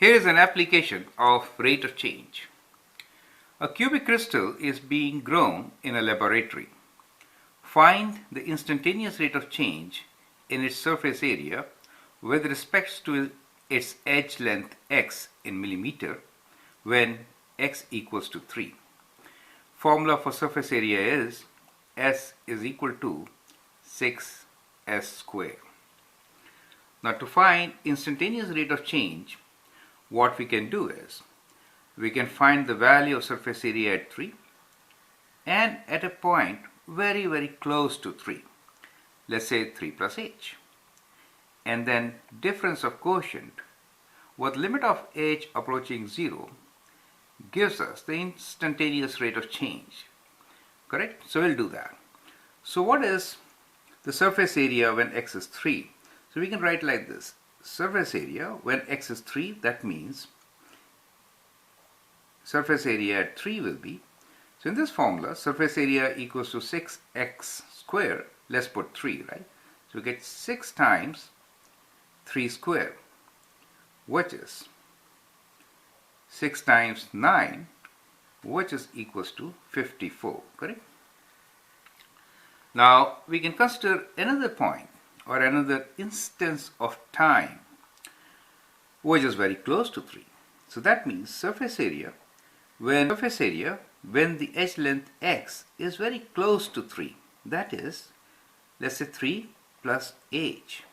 Here is an application of rate of change. A cubic crystal is being grown in a laboratory. Find the instantaneous rate of change in its surface area with respect to its edge length x in millimeter when x equals to 3. Formula for surface area is S is equal to 6s square. Now to find instantaneous rate of change, what we can do is we can find the value of surface area at 3 and at a point very close to 3. Let's say 3 plus h. And then difference of quotient with limit of h approaching 0 gives us the instantaneous rate of change. Correct? So we'll do that. So what is the surface area when x is 3? So we can write like this. Surface area when x is 3, that means surface area at 3 will be, so in this formula surface area equals to 6x square. Let's put 3, right? So we get 6 times 3 square, which is 6 times 9, which is equals to 54, correct? Now we can consider another point or another instance of time which is very close to 3. So that means surface area when the edge length x is very close to 3, that is, let's say 3 plus h.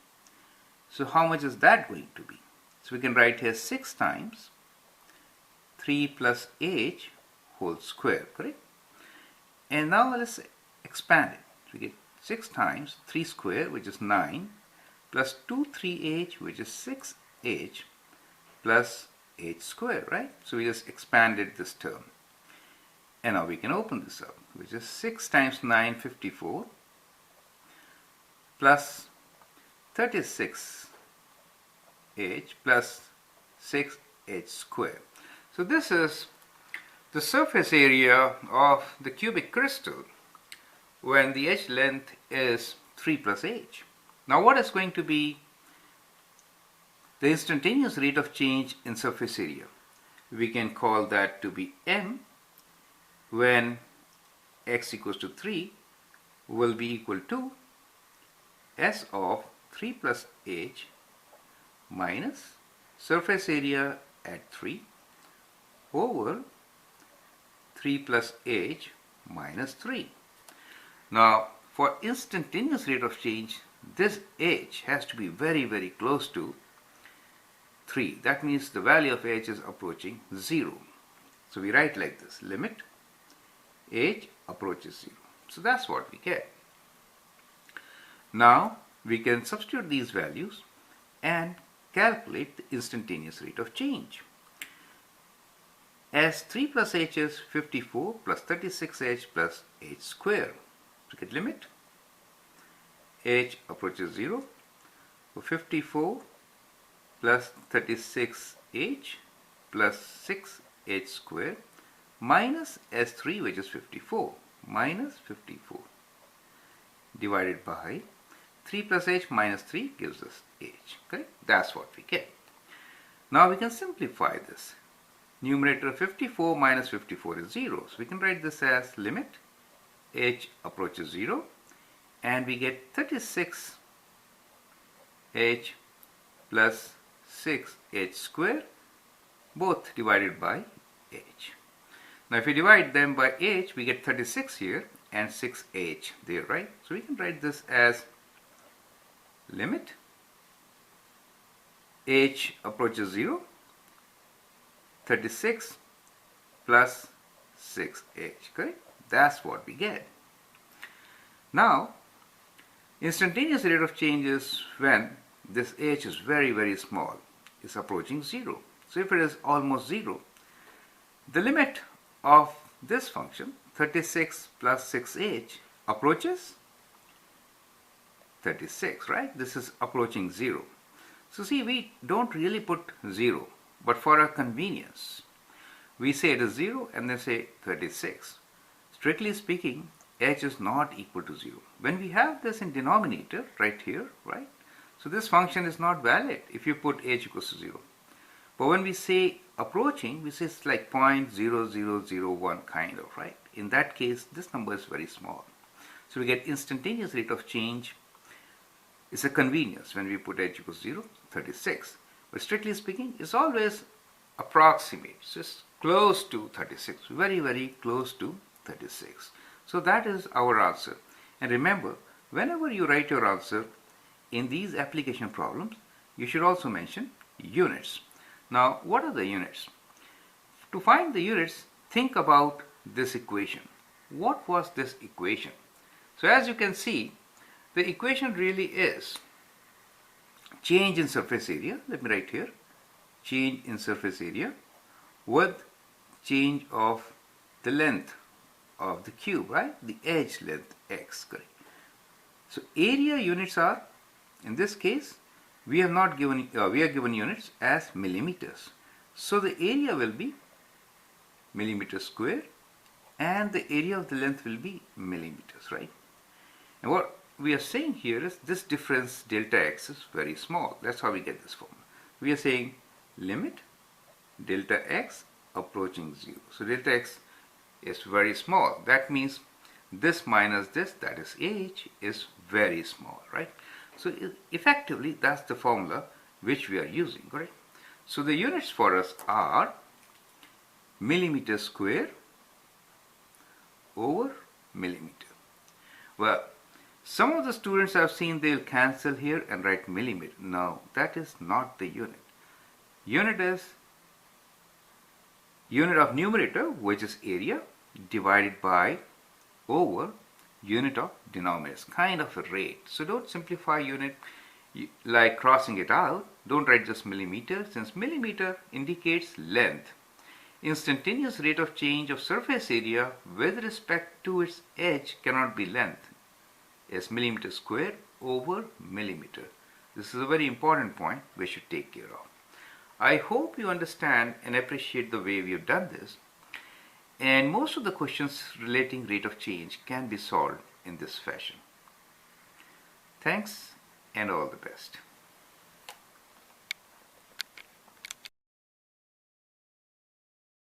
So how much is that going to be? So we can write here 6 times 3 plus h whole square, correct? And now let's expand it. So we get 6 times 3 square, which is 9, plus 2 3h, which is 6h, plus h square, right? So we just expanded this term. And now we can open this up, which is 6 times 9, 54, plus 36h plus 6h square. So this is the surface area of the cubic crystal when the edge length is 3 plus h. Now what is going to be the instantaneous rate of change in surface area? We can call that to be m when x equals to 3 will be equal to s of 3 plus h minus surface area at 3 over 3 plus h minus 3. Now for instantaneous rate of change, this h has to be very close to 3. That means the value of h is approaching 0. So we write like this, limit h approaches 0. So that's what we get. Now we can substitute these values and calculate the instantaneous rate of change. As 3 plus h is 54 plus 36h plus h square. So get limit h approaches 0 for 54 plus 36h plus 6h square minus s3, which is 54, minus 54 divided by 3 plus h minus 3 gives us h, correct? That's what we get. Now we can simplify this. Numerator of 54 minus 54 is 0. So we can write this as limit h approaches 0 and we get 36h plus 6h square, both divided by h. Now if we divide them by h, we get 36 here and 6h there, right? So we can write this as limit h approaches 0, 36 plus 6h, correct? That's what we get. Now instantaneous rate of change is when this h is very small, is approaching 0. So if it is almost 0, the limit of this function 36 plus 6h approaches 36, right? This is approaching 0. So see, we don't really put 0, but for our convenience we say it is 0 and then say 36. Strictly speaking, h is not equal to 0. When we have this in denominator right here, right? So this function is not valid if you put h equals to 0. But when we say approaching, we say it's like 0.0001 kind of, right? In that case, this number is very small. So we get instantaneous rate of change. It's a convenience when we put h equals 0, 36. But strictly speaking, it's always approximate. So it's close to 36, very, very close to 36. So that is our answer. And remember, whenever you write your answer in these application problems, you should also mention units. Now, what are the units? To find the units, think about this equation. What was this equation? So as you can see, the equation really is change in surface area. Let me write here. Change in surface area with change of the length of the cube, right? The edge length x, correct. So area units are, in this case, we are given units as millimeters. So the area will be millimeter square and the area of the length will be millimeters, right? And what we are saying here is this difference delta x is very small. That's how we get this formula. We are saying limit delta x approaching 0. So delta x is very small. That means this minus this, that is h, is very small, right? So effectively, that's the formula which we are using, correct? So the units for us are millimeter square over millimeter. Well, some of the students I've seen, they'll cancel here and write millimeter. No, that is not the unit. Unit is unit of numerator, which is area, divided by over unit of denominator. It's kind of a rate. So don't simplify unit like crossing it out. Don't write just millimeter, since millimeter indicates length. Instantaneous rate of change of surface area with respect to its edge cannot be length. It's millimeter square over millimeter. This is a very important point we should take care of. I hope you understand and appreciate the way we have done this. And most of the questions relating rate of change can be solved in this fashion. Thanks and all the best.